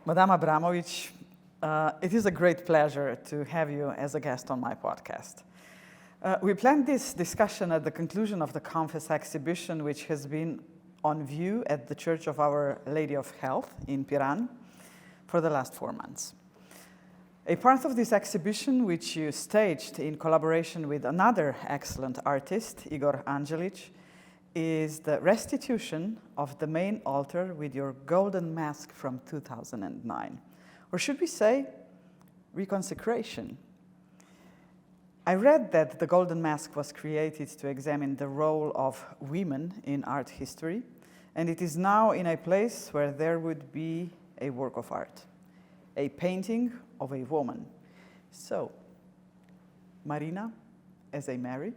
Madame Abramović, it is a great pleasure to have you as a guest on my podcast. We planned this discussion at the conclusion of the Confess exhibition, which has been on view at the Church of Our Lady of Health in Piran for the last 4 months. A part of this exhibition, which you staged in collaboration with another excellent artist, Igorja Andjelića, is the restitution of the main altar with your golden mask from 2009. Or should we say, reconsecration? I read that the golden mask was created to examine the role of women in art history, and it is now in a place where there would be a work of art, a painting of a woman. So, Marina, as a Mary?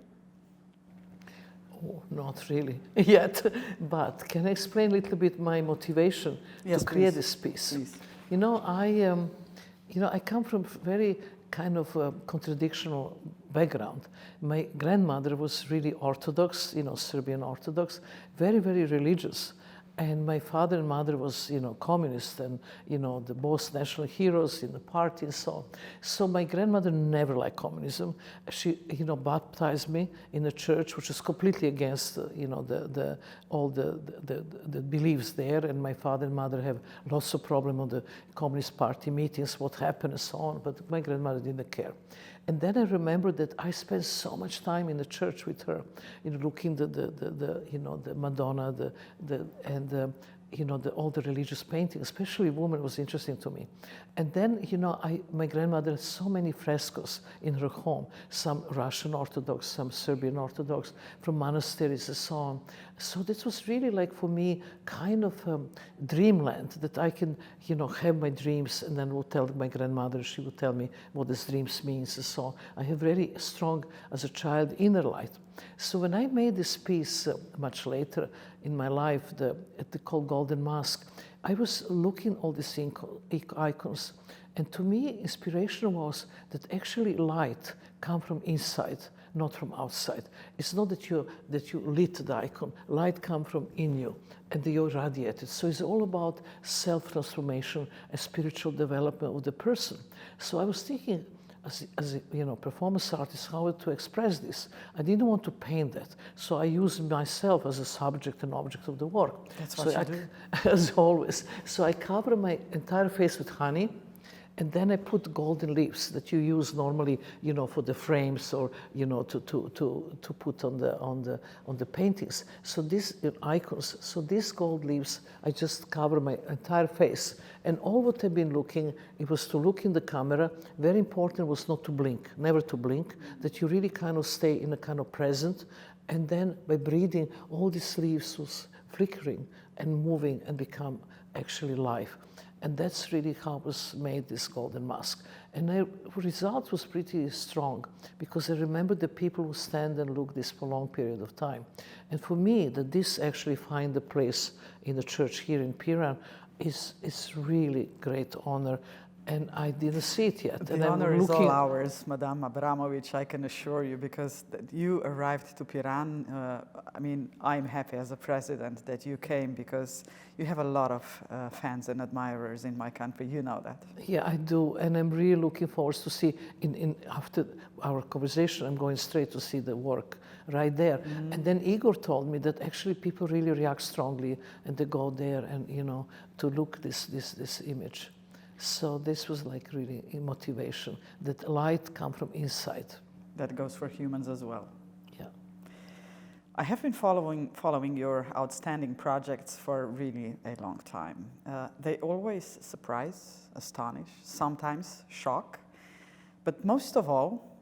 Oh, not really yet, but can I explain a little bit my motivation to create this piece? Please. You know, I come from very kind of a contradictional background. My grandmother was really Orthodox, Serbian Orthodox, very, very religious. And my father and mother was, communist and, the both national heroes in the party and so on. So my grandmother never liked communism. She, baptized me in a church which is completely against, all the beliefs there. And my father and mother have lots of problem on the Communist Party meetings, what happened and so on. But my grandmother didn't care. And then I remember that I spent so much time in the church with her, looking the Madonna, all the religious paintings, especially women, was interesting to me. And then, my grandmother had so many frescoes in her home, some Russian Orthodox, some Serbian Orthodox, from monasteries and so on. So this was really like, for me, kind of dreamland, that I can, have my dreams, and then would tell my grandmother, she would tell me what these dreams means and so on. I have very strong, as a child, inner light. So when I made this piece much later in my life, the called Golden Mask, I was looking all these icons, and to me, inspiration was that actually light comes from inside, not from outside. It's not that you lit the icon. Light comes from in you, and you radiate it. So it's all about self-transformation and spiritual development of the person. So I was thinking, as a performance artist, how to express this. I didn't want to paint that, so I used myself as a subject and object of the work. That's what you do. As always. So I cover my entire face with honey, and then I put golden leaves that you use normally, for the frames or to put on the paintings. So these icons, so these gold leaves, I just cover my entire face. And all what I've been looking, it was to look in the camera. Very important was not to blink, never to blink, that you really kind of stay in a kind of present. And then by breathing, all these leaves was flickering and moving and become actually life. And that's really how was made this golden mask. And the result was pretty strong, because I remember the people who stand and look this for a long period of time. And for me, that this actually find a place in the church here in Piran is really great honor. And I didn't see it yet. The honor is all ours, Madame Abramović, I can assure you, because you arrived to Piran. I'm happy as a president that you came, because you have a lot of fans and admirers in my country. You know that. Yeah, I do, and I'm really looking forward to see, after our conversation, I'm going straight to see the work right there. Mm-hmm. And then Igor told me that actually people really react strongly, and they go there and, to look this image. So this was like really a motivation, that light comes from inside. That goes for humans as well. Yeah. I have been following your outstanding projects for really a long time. They always surprise, astonish, sometimes shock, but most of all,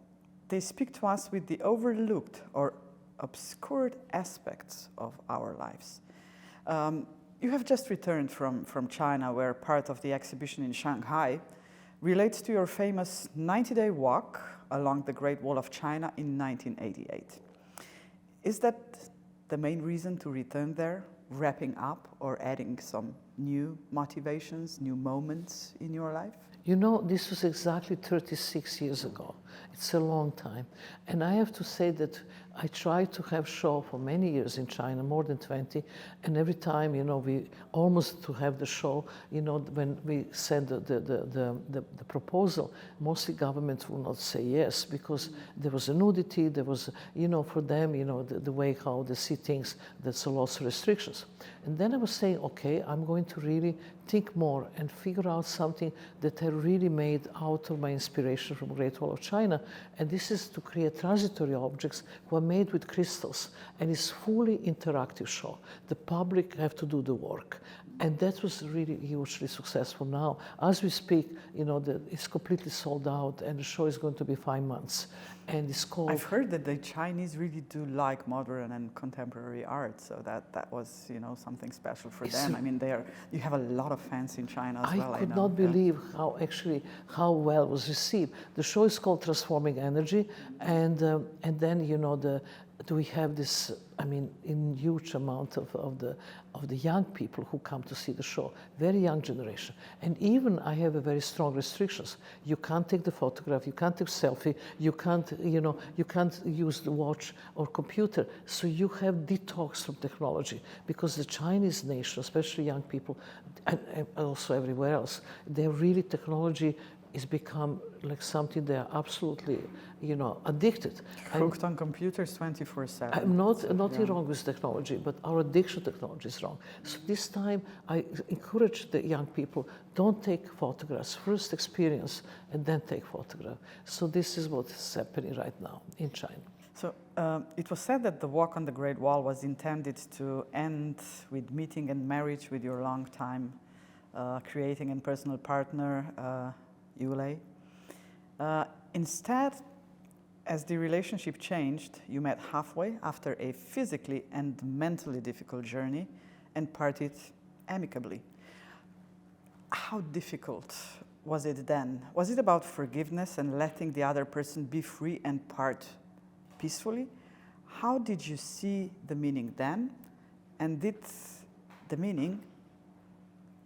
they speak to us with the overlooked or obscured aspects of our lives. You have just returned from China, where part of the exhibition in Shanghai relates to your famous 90-day walk along the Great Wall of China in 1988. Is that the main reason to return there, wrapping up or adding some new motivations, new moments in your life? You know, this was exactly 36 years ago. It's a long time. And I have to say that I tried to have show for many years in China, more than 20, and every time, you know, we almost to have the show, you know, when we send the proposal, mostly governments will not say yes, because there was a nudity, there was, you know, for them, you know, the way how they see things, there's a lot of restrictions. And then I was saying, okay, I'm going to really think more and figure out something that I really made out of my inspiration from Great Wall of China. And this is to create transitory objects who are made with crystals. And it's fully interactive show. The public have to do the work. And that was really hugely successful now. As we speak, you know, it's completely sold out and the show is going to be 5 months. And it's called... I've heard that the Chinese really do like modern and contemporary art, so that was, you know, something special for them. I mean, you have a lot of fans in China as well, I know. I could not believe how well it was received. The show is called Transforming Energy, and then, you know, we have this, I mean, in huge amount of the young people who come to see the show, very young generation. And even I have a very strong restrictions. You can't take the photograph, you can't take selfie, you can't, you know, you can't use the watch or computer. So you have detox from technology, because the Chinese nation, especially young people, and also everywhere else, they're really technology is become like something they are absolutely, you know, addicted. Hooked on computers 24/7. I'm not wrong with technology, but our addiction to technology is wrong. So this time I encourage the young people, don't take photographs, first experience and then take photograph. So this is what is happening right now in China. So it was said that the walk on the Great Wall was intended to end with meeting and marriage with your longtime creating and personal partner, Yulei. Instead, as the relationship changed, you met halfway after a physically and mentally difficult journey and parted amicably. How difficult was it then? Was it about forgiveness and letting the other person be free and part peacefully? How did you see the meaning then? And did the meaning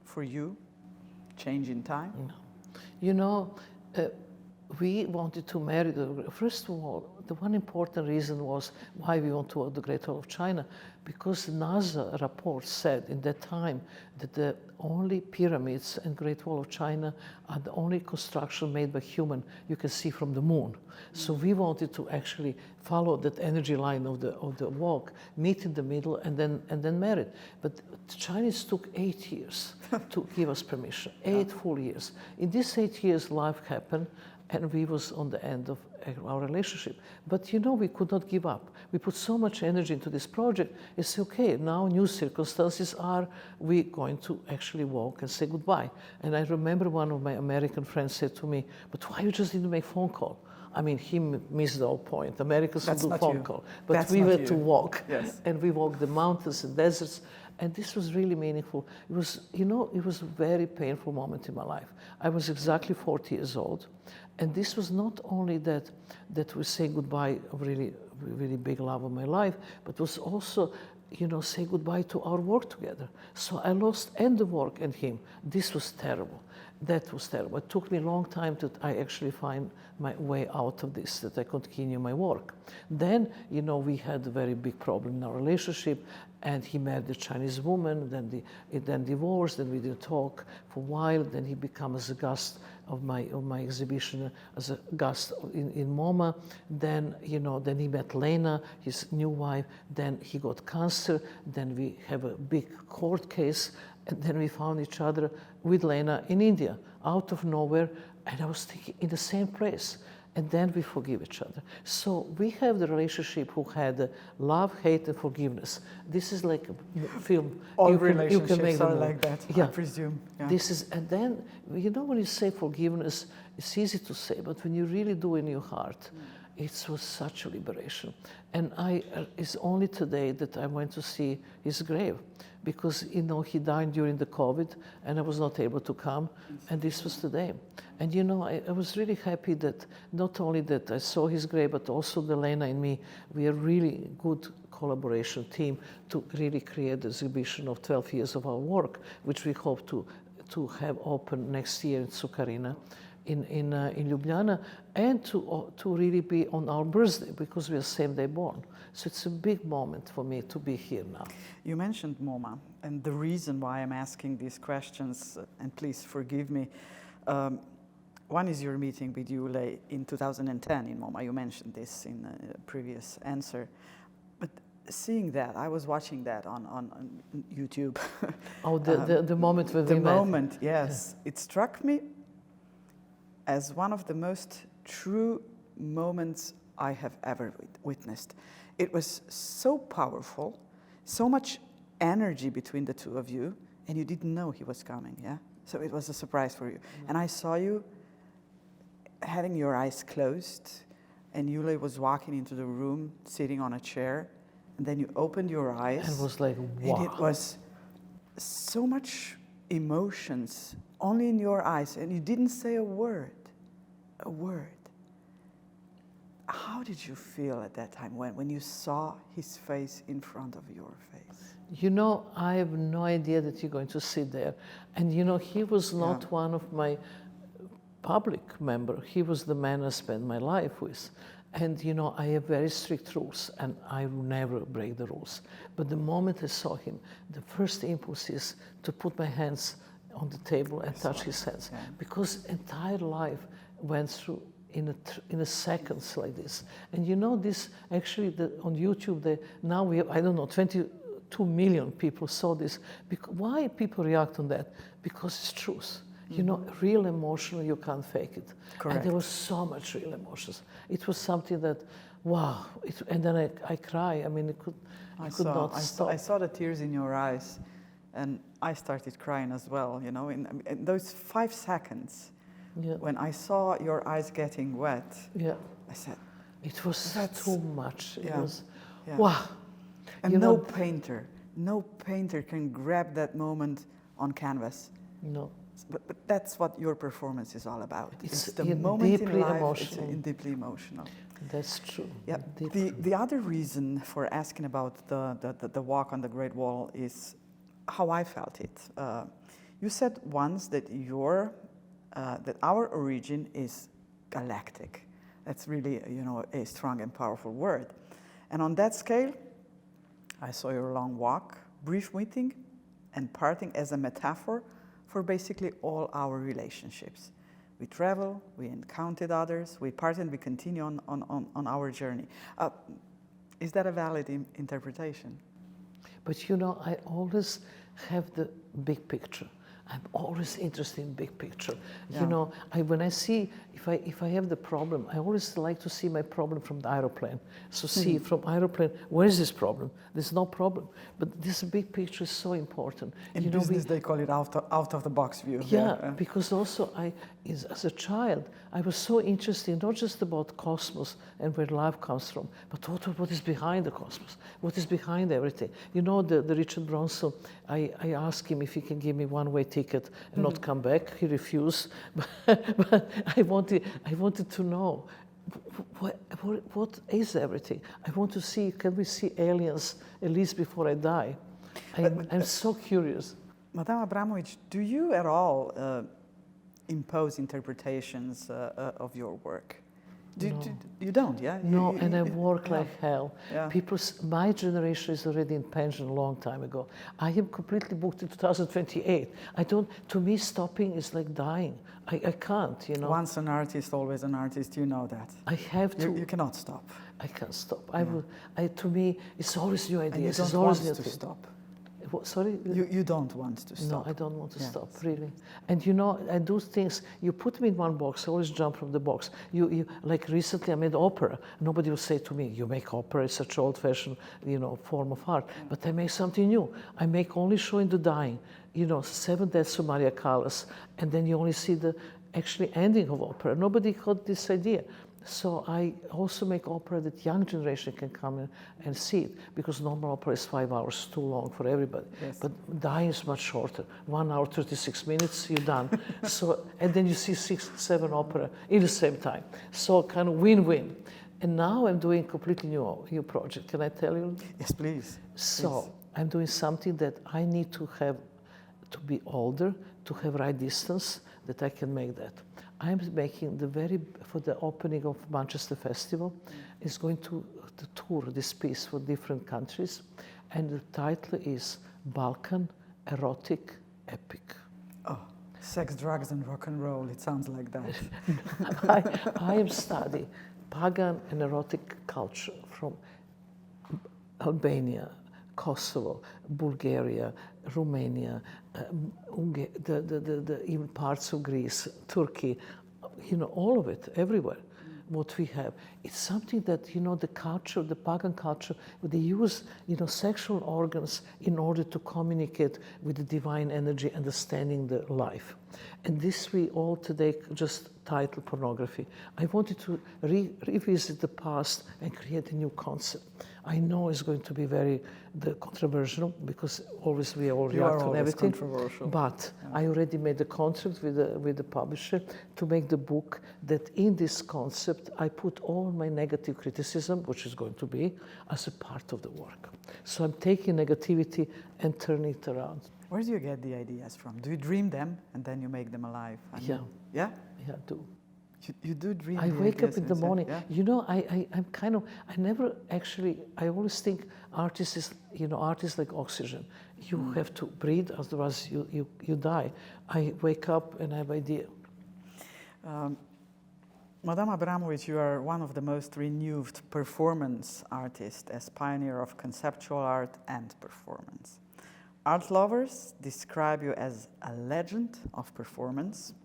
for you change in time? No. You know, we wanted to marry. First of all, the one important reason was why we want to walk the Great Wall of China, because the NASA report said in that time that the only pyramids and Great Wall of China are the only construction made by human you can see from the moon. So we wanted to actually follow that energy line of the walk, meet in the middle, and then marry. But the Chinese took 8 years to give us permission, 8 full years. In these 8 years, life happened, and we was on the end of our relationship. But you know, we could not give up. We put so much energy into this project. It's okay, now new circumstances are, we going to actually walk and say goodbye. And I remember one of my American friends said to me, but why you just didn't make phone call? I mean, he missed the whole point. Americans will do phone call. But we were to walk. Yes. And we walked the mountains and deserts. And this was really meaningful. It was, you know, it was a very painful moment in my life. I was exactly 40 years old. And this was not only that we say goodbye of really, really big love of my life, but was also, you know, say goodbye to our work together. So I lost and the work and him. This was terrible. That was terrible. It took me a long time to I actually find my way out of this, that I continue my work. Then, you know, we had a very big problem in our relationship, and he married a Chinese woman, then divorced, then we didn't talk for a while, then he becomes a guest of my exhibition, as a guest in MoMA. Then, you know, then he met Lena, his new wife, then he got cancer, then we have a big court case, and then we found each other with Lena in India, out of nowhere, and I was thinking in the same place. And then we forgive each other. So we have the relationship who had love, hate, and forgiveness. This is like a film. All you can make are like that, yeah. I presume. Yeah. This is, and then, you know, when you say forgiveness, it's easy to say, but when you really do in your heart, it was such a liberation. And it's only today that I went to see his grave, because, you know, he died during the COVID, and I was not able to come, and this was today. And, you know, I was really happy that not only that I saw his grave, but also the Lena and me, we are really good collaboration team to really create the exhibition of 12 years of our work, which we hope to to have open next year in Cukarina, in Ljubljana, and to really be on our birthday, because we are same day born. So it's a big moment for me to be here now. You mentioned MoMA, and the reason why I'm asking these questions, and please forgive me, one is your meeting with Yule in 2010 in MoMA. You mentioned this in a previous answer. But seeing that, I was watching that on YouTube. Oh, the moment when we met. The moment, yes. Yeah. It struck me as one of the most true moments I have ever witnessed. It was so powerful, so much energy between the two of you, and you didn't know he was coming, yeah? So it was a surprise for you. Mm-hmm. And I saw you having your eyes closed, and Yule was walking into the room, sitting on a chair, and then you opened your eyes. And it was like, wow. And it was so much emotions only in your eyes, and you didn't say a word. A word. How did you feel at that time when you saw his face in front of your face? You know, I have no idea that you're going to sit there. And you know, he was not one of my public members. He was the man I spent my life with. And you know, I have very strict rules, and I will never break the rules. But the moment I saw him, the first impulse is to put my hands on the table and touch his hands. Yeah. Because entire life went through in a seconds like this. And you know, this actually on YouTube, now we have, I don't know, 22 million people saw this. Why people react on that? Because it's truth. Mm-hmm. You know, real emotional, you can't fake it. Correct. And there was so much real emotions. It was something that, wow. And then I cry. I mean, I could not stop. I saw the tears in your eyes, and I started crying as well, you know, in those 5 seconds. Yeah. When I saw your eyes getting wet, I said, it was too much. It was, yeah. Wow. And no painter can grab that moment on canvas. No. But that's what your performance is all about. It's the moment in life, emotional. It's deeply emotional. That's true. Yeah. The other reason for asking about the walk on the Great Wall is how I felt it. You said once that that our origin is galactic. That's really, you know, a strong and powerful word. And on that scale, I saw your long walk, brief meeting, and parting as a metaphor for basically all our relationships. We travel, we encountered others, we part and we continue on our journey. Is that a valid interpretation? But you know, I always have the big picture. I'm always interested in big picture. Yeah. You know, when I see, if I have the problem, I always like to see my problem from the aeroplane. So see from aeroplane, where is this problem? There's no problem. But this big picture is so important. In business, they call it out of the box view. Yeah, because also as a child, I was so interested not just about cosmos and where life comes from, but also what is behind the cosmos, what is behind everything. You know, the Richard Branson, I asked him if he can give me one-way ticket and not come back. He refused, but I wanted to know what is everything. I want to see, can we see aliens at least before I die? I'm so curious. Madame Abramović, do you at all impose interpretations of your work? You don't, yeah? No, and I work like hell. Yeah. My generation is already in pension a long time ago. I am completely booked in 2028. To me, stopping is like dying. I can't, you know. Once an artist, always an artist, you know that. I have to. You cannot stop. I can't stop. Yeah. To me, it's always new ideas. And you don't want to stop. What, sorry? You don't want to stop. No, I don't want to stop, really. And you know, I do things, you put me in one box, I always jump from the box. You like recently I made opera. Nobody will say to me, you make opera, it's such old-fashioned, you know, form of art. Yeah. But I make something new. I make only showing the dying, you know, 7 Deaths of Maria Callas, and then you only see the actually ending of opera. Nobody got this idea. So I also make opera that young generation can come in and see it, because normal opera is 5 hours, too long for everybody. Yes. But dying is much shorter. 1 hour, 36 minutes, you're done. So, and then you see 6, 7 opera in the same time. So kind of win-win. And now I'm doing a completely new project. Can I tell you? Yes, please. So I'm doing something that I need to have to be older, to have right distance, that I can make that. I'm making for the opening of Manchester Festival, is going to tour this piece for different countries, and the title is Balkan Erotic Epic. Oh, sex, drugs, and rock and roll, it sounds like that. I am studying pagan and erotic culture from Albania, Kosovo, Bulgaria, Romania, even parts of Greece, Turkey, all of it, everywhere, what we have. It's something that, the culture, the pagan culture, they use, sexual organs in order to communicate with the divine energy, understanding the life. And this we all today just title pornography. I wanted to revisit the past and create a new concept. I know it's going to be very controversial because always we all react on everything. But yeah. I already made the contract with the publisher to make the book that in this concept I put all my negative criticism, which is going to be, as a part of the work. So I'm taking negativity and turning it around. Where do you get the ideas from? Do you dream them and then you make them alive? Yeah. Yeah? Yeah, I do. You do dream. I wake up in the morning. Yeah? I always think artists is, artists like oxygen. You have to breathe, otherwise you die. I wake up and I have idea. Madame Abramović, you are one of the most renewed performance artists as pioneer of conceptual art and performance. Art lovers describe you as a legend of performance,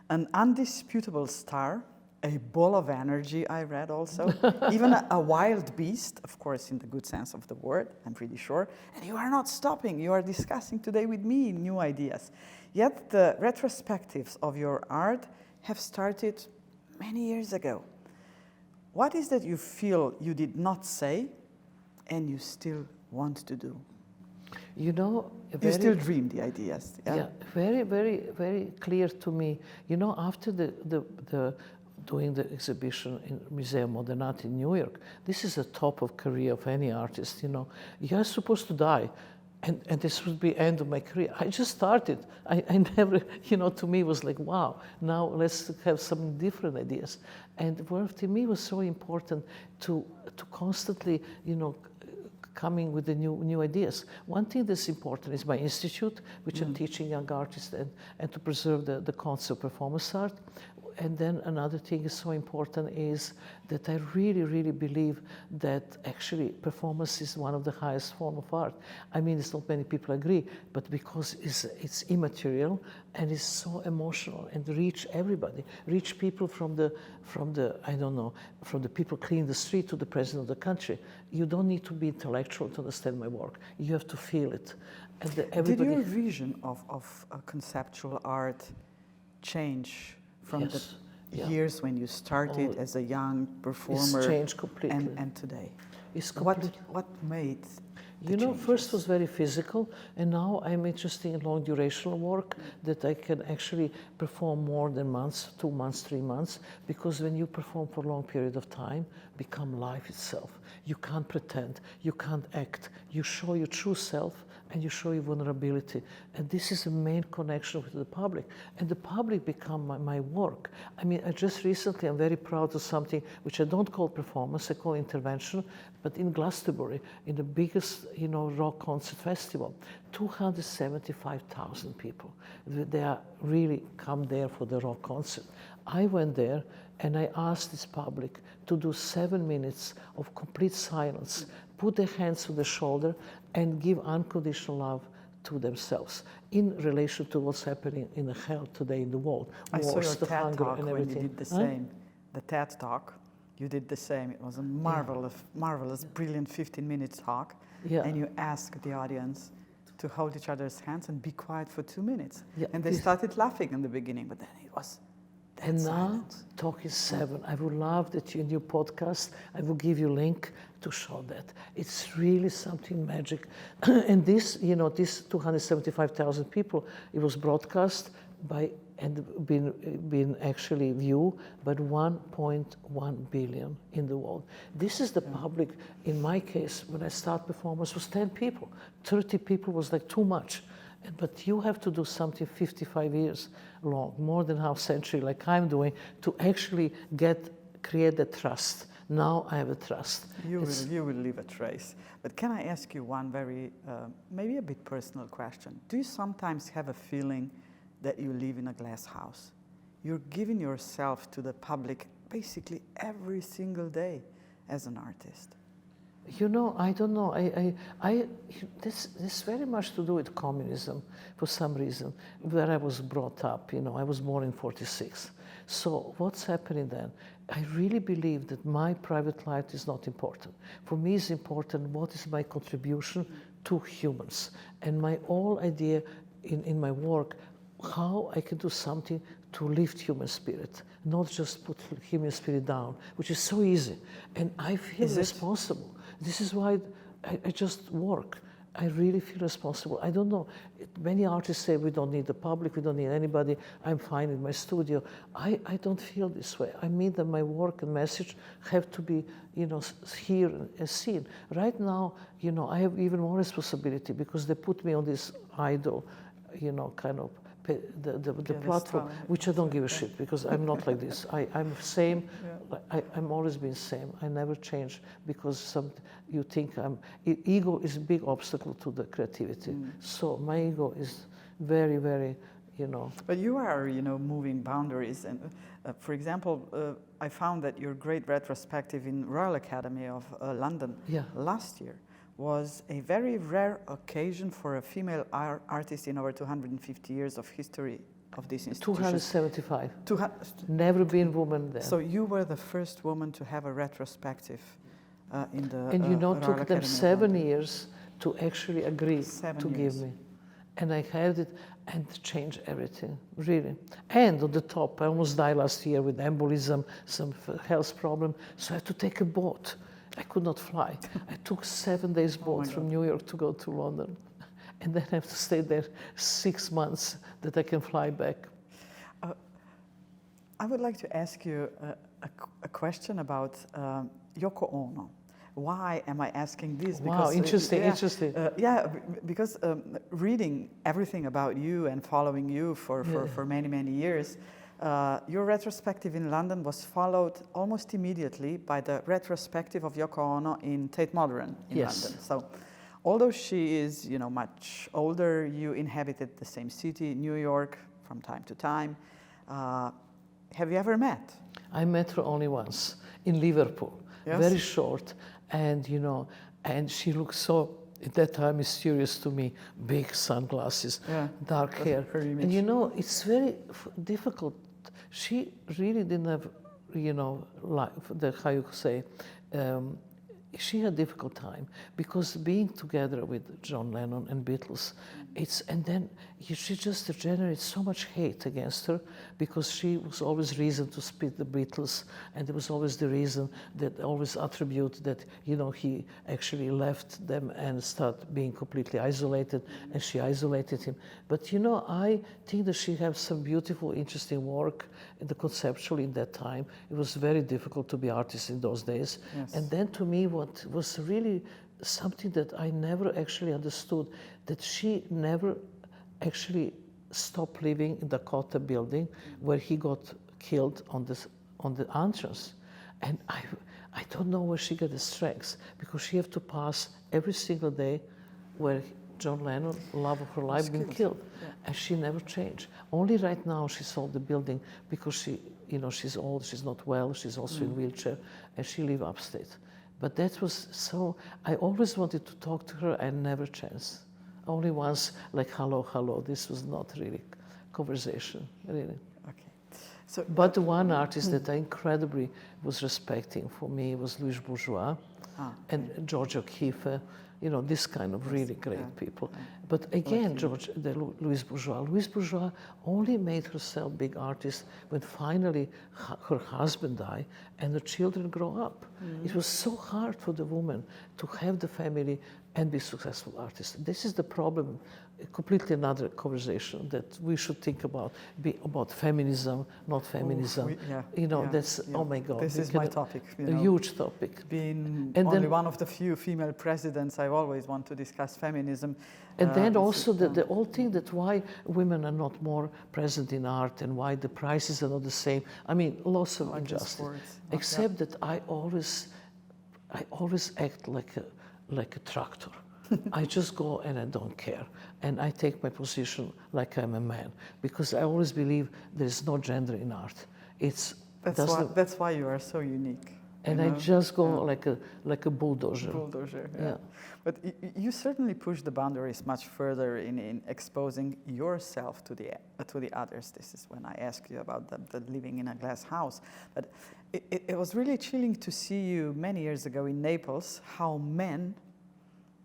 an undisputable star, a ball of energy, I read also, even a wild beast, of course, in the good sense of the word, I'm pretty sure. And you are not stopping. You are discussing today with me new ideas. Yet the retrospectives of your art have started many years ago. What is that you feel you did not say and you still want to do? You still dream the ideas. Yeah, very, very, very clear to me. After doing the exhibition in Museum Modern Art in New York, this is the top of career of any artist. You're supposed to die, and this would be end of my career. I just started. I never, to me was like, wow. Now let's have some different ideas. And to me was so important to constantly, coming with the new ideas. One thing that's important is my institute, which I'm teaching young artists and to preserve the concept of performance art. And then another thing is so important is that I really, really believe that actually performance is one of the highest form of art. I mean, it's not many people agree, but because it's immaterial and it's so emotional and reach everybody, reach people from the people cleaning the street to the president of the country. You don't need to be intellectual to understand my work. You have to feel it. And did your vision of conceptual art change from the years when you started as a young performer? It's changed completely. And today? It's completely. What made the changes? First was very physical, and now I'm interested in long durational work that I can actually perform more than months, 2 months, 3 months, because when you perform for a long period of time, become life itself. You can't pretend, you can't act, you show your true self, and you show your vulnerability. And this is the main connection with the public. And the public become my work. I mean, I'm very proud of something which I don't call performance, I call intervention, but in Glastonbury, in the biggest, rock concert festival, 275,000 people. They are really come there for the rock concert. I went there and I asked this public to do 7 minutes of complete silence, put their hands on the shoulder and give unconditional love to themselves in relation to what's happening in the hell today in the world. I saw your TED Talk when you did the same. The TED Talk, you did the same. It was a marvelous, brilliant 15-minute talk. Yeah. And you asked the audience to hold each other's hands and be quiet for 2 minutes. Yeah. And they started laughing in the beginning, but then it was and silence. Now, talk is 7. I would love that in your podcast, I will give you a link to show that. It's really something magic. And this, this 275,000 people, it was broadcast by and been actually viewed by 1.1 billion in the world. This is the public. In my case, when I start performance, was 10 people. 30 people was like too much. But you have to do something 55 years long, more than half century, like I'm doing, to actually create the trust. Now I have a trust. You will leave a trace. But can I ask you one very, maybe a bit personal question? Do you sometimes have a feeling that you live in a glass house? You're giving yourself to the public basically every single day as an artist. You know, I don't know. This very much to do with communism for some reason, where I was brought up. You know, I was born in '46. So what's happening then? I really believe that my private life is not important. For me, it's important what is my contribution to humans, and my whole idea in my work, how I can do something to lift human spirit, not just put human spirit down, which is so easy. And I feel responsible. This is why I just work. I really feel responsible. I don't know. Many artists say we don't need the public, we don't need anybody. I'm fine in my studio. I don't feel this way. I mean that my work and message have to be, you know, here and seen. Right now, you know, I have even more responsibility because they put me on this idol, you know, kind of the platform, which I don't give a shit because I'm not like this. I'm the same. Yeah. I'm always been the same. I never change because you think ego is a big obstacle to the creativity. So my ego is very, very, you know. But you are, you know, moving boundaries. And for example, I found that your great retrospective in Royal Academy of London last year was a very rare occasion for a female artist in over 250 years of history of this institution. 275. Never been woman there. So you were the first woman to have a retrospective in the And you know, Royal took them Academy 7 years to actually agree to give me. And I had it and changed everything, really. And on the top, I almost died last year with embolism, some health problem, so I had to take a boat. I could not fly. I took 7 days boat from New York to go to London. And then I have to stay there 6 months that I can fly back. I would like to ask you a question about Yoko Ono. Why am I asking this? Wow, interesting. Because reading everything about you and following you for many, many years, your retrospective in London was followed almost immediately by the retrospective of Yoko Ono in Tate Modern in London. So, although she is, you know, much older, you inhabited the same city, New York, from time to time. Have you ever met? I met her only once in Liverpool, very short, and you know, and she looked so. At that time, mysterious to me, big sunglasses, dark hair. And you know, it's very difficult. She really didn't have, you know, how you say, she had a difficult time because being together with John Lennon and Beatles, and then she just generated so much hate against her because she was always reason to split the Beatles, and there was always the reason that always attribute that, you know, he actually left them and started being completely isolated, and she isolated him. But you know, I think that she has some beautiful, interesting work in the conceptually in that time. It was very difficult to be artist in those days. And then to me, what was really something that I never actually understood, that she never actually stopped living in the Dakota building where he got killed on the entrance. And I don't know where she got the strength, because she had to pass every single day where John Lennon, love of her life, been killed. And she never changed. Only right now she sold the building because she, you know, she's old, she's not well, she's also in wheelchair, and she lives upstate. But that was so, I always wanted to talk to her and never chance. Only once, like, hello. This was not really conversation, really. Okay. So, but the one artist that I incredibly was respecting for me was Louis Bourgeois and George O'Keeffe, you know, this kind of really great people. But again, Louis Bourgeois only made herself big artist when finally her husband died and the children grow up. It was so hard for the woman to have the family and be successful artist. This is the problem, completely another conversation that we should think about, about feminism, not feminism. That's, oh my God. This is my topic. A huge topic. Being only one of the few female presidents, I always want to discuss feminism. And then also the whole thing that why women are not more present in art and why the prices are not the same. I mean, lots of injustice. Except that I always act like a tractor. I just go and I don't care. And I take my position like I'm a man. Because I always believe there's no gender in art. That's why you are so unique. And I just go like a bulldozer. Yeah. But you certainly push the boundaries much further in exposing yourself to the others. This is when I asked you about the living in a glass house. But it was really chilling to see you many years ago in Naples, how men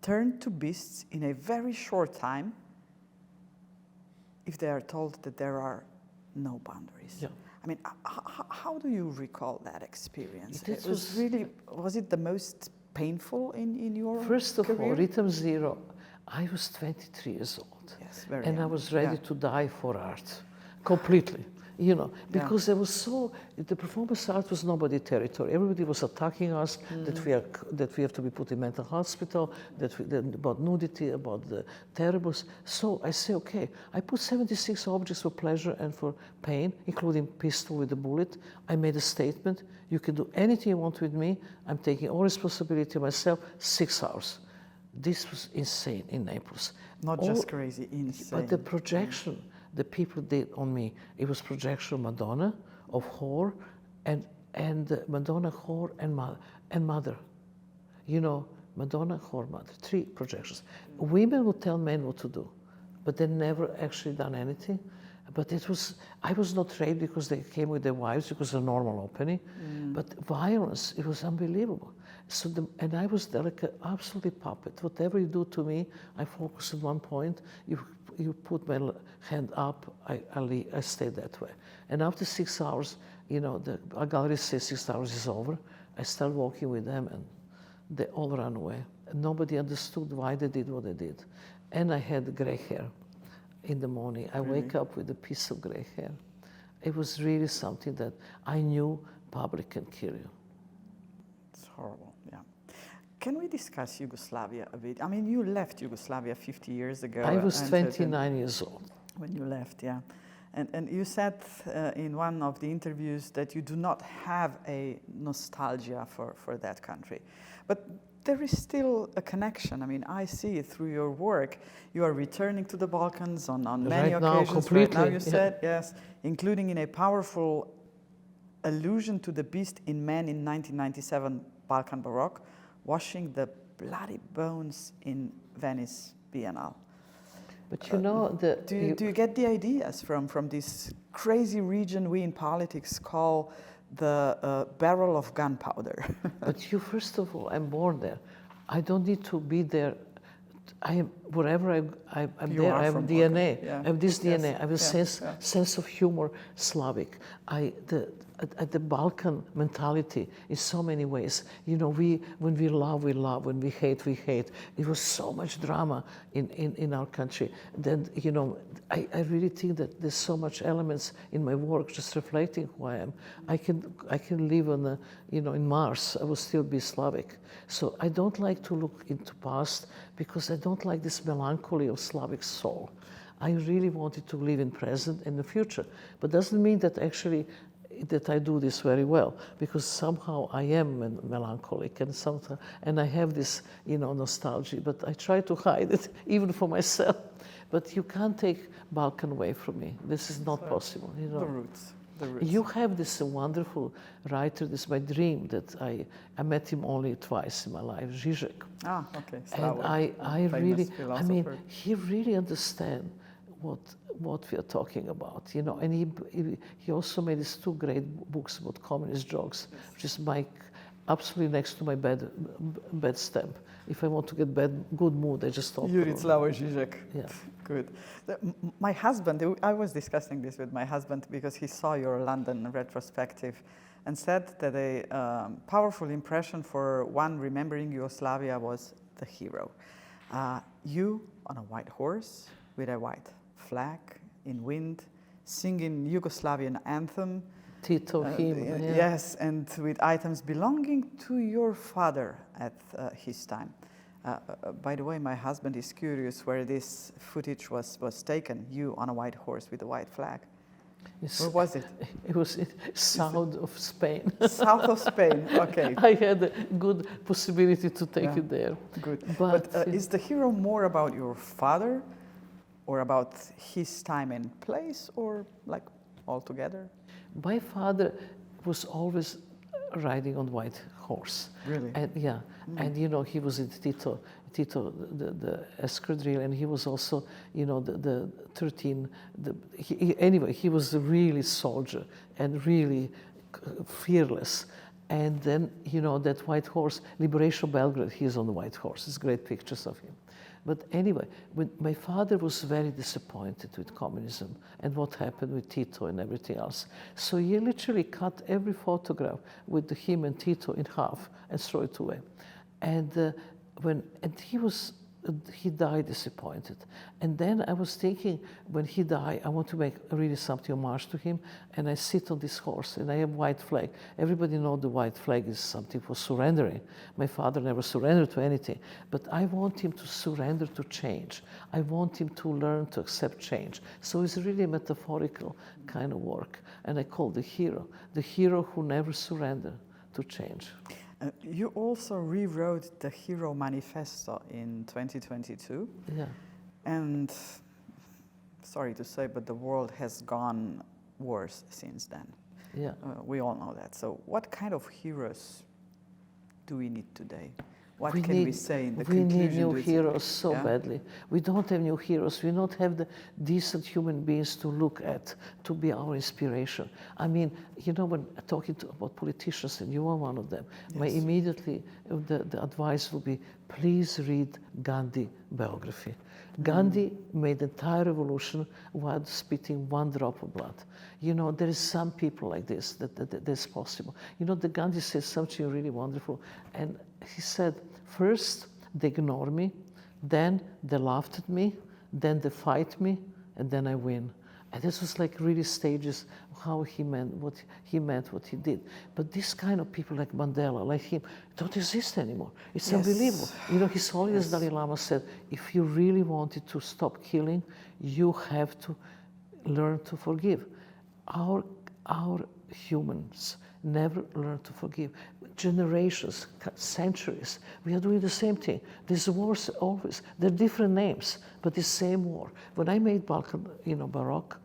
turned to beasts in a very short time if they are told that there are no boundaries. Yeah. I mean, how do you recall that experience? Was it the most painful in your First of career? all, Rhythm Zero, I was 23 years old. Yes, very and young. I was ready to die for art, completely. You know, because there was the performance art was nobody territory. Everybody was attacking us that we have to be put in mental hospital, about nudity, about the terribles. So I say, okay, I put 76 objects for pleasure and for pain, including pistol with a bullet. I made a statement. You can do anything you want with me. I'm taking all responsibility myself. 6 hours. This was insane in Naples. Not just crazy, insane. But the projection the people did on me, it was projection of Madonna, of whore, and Madonna, whore, and mother. You know, Madonna, whore, mother. 3 projections. Women would tell men what to do, but they never actually done anything. But I was not raped because they came with their wives, because of a normal opening. But violence, it was unbelievable. And I was there like an absolutely puppet. Whatever you do to me, I focus on one point. You put my hand up, I stay that way. And after 6 hours, you know, the gallery says 6 hours is over. I start walking with them and they all ran away. And nobody understood why they did what they did. And I had gray hair in the morning. I wake up with a piece of gray hair. It was really something that I knew public can kill you. It's horrible, yeah. Can we discuss Yugoslavia a bit? I mean, you left Yugoslavia 50 years ago. I was 29 years old. When you left, yeah. And you said in one of the interviews that you do not have a nostalgia for that country. But there is still a connection. I mean, I see it through your work. You are returning to the Balkans on many occasions. Completely. Right now, you said, yes, including in a powerful allusion to the beast in Man in 1997 Balkan Baroque, washing the bloody bones in Venice Biennale. But you know, do you get the ideas from this crazy region we in politics call the barrel of gunpowder? But you, first of all, I'm born there. I don't need to be there. I am wherever I'm there. I have DNA. I have this DNA. I have a sense of humor, Slavic. The Balkan mentality in so many ways. You know, when we love, we love. When we hate, we hate. It was so much drama in our country. Then, you know, I really think that there's so much elements in my work just reflecting who I am. I can live on in Mars. I will still be Slavic. So I don't like to look into past because I don't like this melancholy of Slavic soul. I really wanted to live in present and the future, but doesn't mean that actually that I do this very well, because somehow I am melancholic and I have this, nostalgia, but I try to hide it even for myself. But you can't take Balkan away from me. This is not possible. The roots. You have this wonderful writer, this is my dream, that I met him only twice in my life, Žižek. Ah, okay. And I really, he really understands what we are talking about, and he also made these 2 great books about communist jokes, which is absolutely next to my bed stamp. If I want to get good mood, I just open it. Slavoj Žižek. Yeah. Good. My husband, I was discussing this with my husband because he saw your London retrospective and said that a powerful impression for one remembering Yugoslavia was the hero. You on a white horse with a white flag in wind, singing Yugoslavian anthem. Tito, him. Yes, and with items belonging to your father at his time. By the way, my husband is curious where this footage was taken, you on a white horse with a white flag. Where was it? It was south of Spain. South of Spain, okay. I had a good possibility to take it there. Good. But is the hero more about your father or about his time and place, or like all together? My father was always riding on white horse. Really? And and you know, he was in Tito, the escadrille, and he was also, you know, the 13. Anyway, he was a really soldier and really fearless. And then, you know, that white horse, Liberation of Belgrade, he is on the white horse. There's great pictures of him. But anyway, my father was very disappointed with communism and what happened with Tito and everything else. So he literally cut every photograph with him and Tito in half and threw it away. And he died disappointed. And then I was thinking, when he died, I want to make really something homage to him. And I sit on this horse and I have white flag. Everybody knows the white flag is something for surrendering. My father never surrendered to anything. But I want him to surrender to change. I want him to learn to accept change. So it's really a metaphorical kind of work. And I call the hero who never surrendered to change. You also rewrote the Hero Manifesto in 2022. Yeah. And sorry to say, but the world has gone worse since then. Yeah. We all know that. So what kind of heroes do we need today? What we can we say in the we conclusion? We need new heroes so badly. We don't have new heroes. We don't have the decent human beings to look at, to be our inspiration. I mean, you know, when talking about politicians, and you are one of them, my immediately, the advice will be, please read Gandhi biography. Gandhi made the entire revolution while spitting one drop of blood. You know, there is some people like this, that's possible. You know, the Gandhi said something really wonderful, and he said, first they ignore me, then they laughed at me, then they fight me, and then I win. And this was like really stages of how he meant what he did. But this kind of people like Mandela, like him, don't exist anymore. It's unbelievable. You know, His Holiness Dalai Lama said, if you really wanted to stop killing, you have to learn to forgive. Our humans never learn to forgive. Generations, centuries, we are doing the same thing. These wars always, they're different names, but the same war. When I made Balkan, you know, Baroque,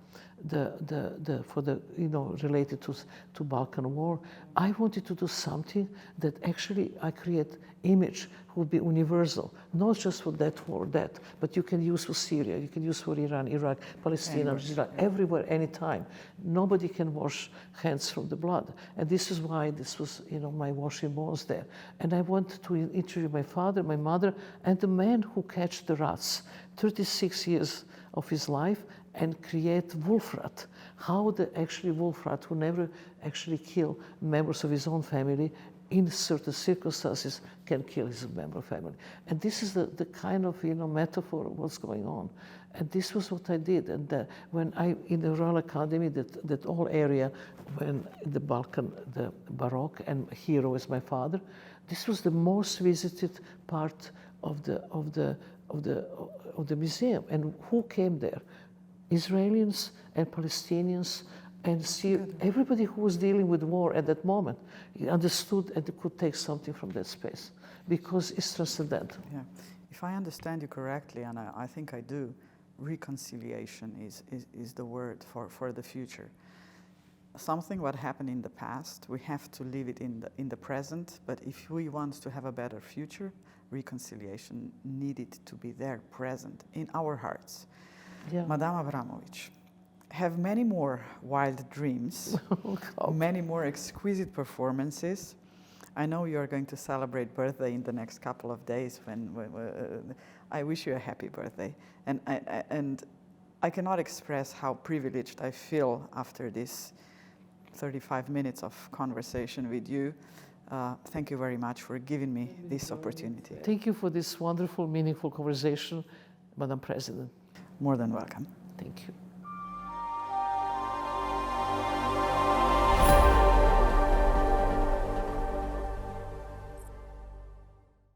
related to Balkan War, I wanted to do something that actually I create image would be universal, not just for that war, but you can use for Syria, you can use for Iran, Iraq, Palestine, everywhere, anytime. Nobody can wash hands from the blood. And this is why this was, you know, my washing bones there. And I wanted to interview my father, my mother, and the man who catch the rats, 36 years of his life, and create Wolfrat. How the actually Wolfrat, who never actually kill members of his own family, in certain circumstances can kill his member of family. And this is the kind of, you know, metaphor of what's going on. And this was what I did. And when in the Royal Academy, that whole area, when the Balkan, the Baroque, and Hero is my father, this was the most visited part of the museum. And who came there? Israelis and Palestinians and everybody who was dealing with war at that moment understood and could take something from that space because it's transcendental. Yeah. If I understand you correctly, and I think I do, reconciliation is the word for the future. Something what happened in the past, we have to leave it in the present, but if we want to have a better future, reconciliation needed to be there, present, in our hearts. Yeah. Madame Abramović, have many more wild dreams, many more exquisite performances. I know you are going to celebrate birthday in the next couple of days. When I wish you a happy birthday, and I cannot express how privileged I feel after this 35 minutes of conversation with you. Thank you very much for giving me this opportunity. Thank you for this wonderful, meaningful conversation, Madam President. More than welcome. Thank you.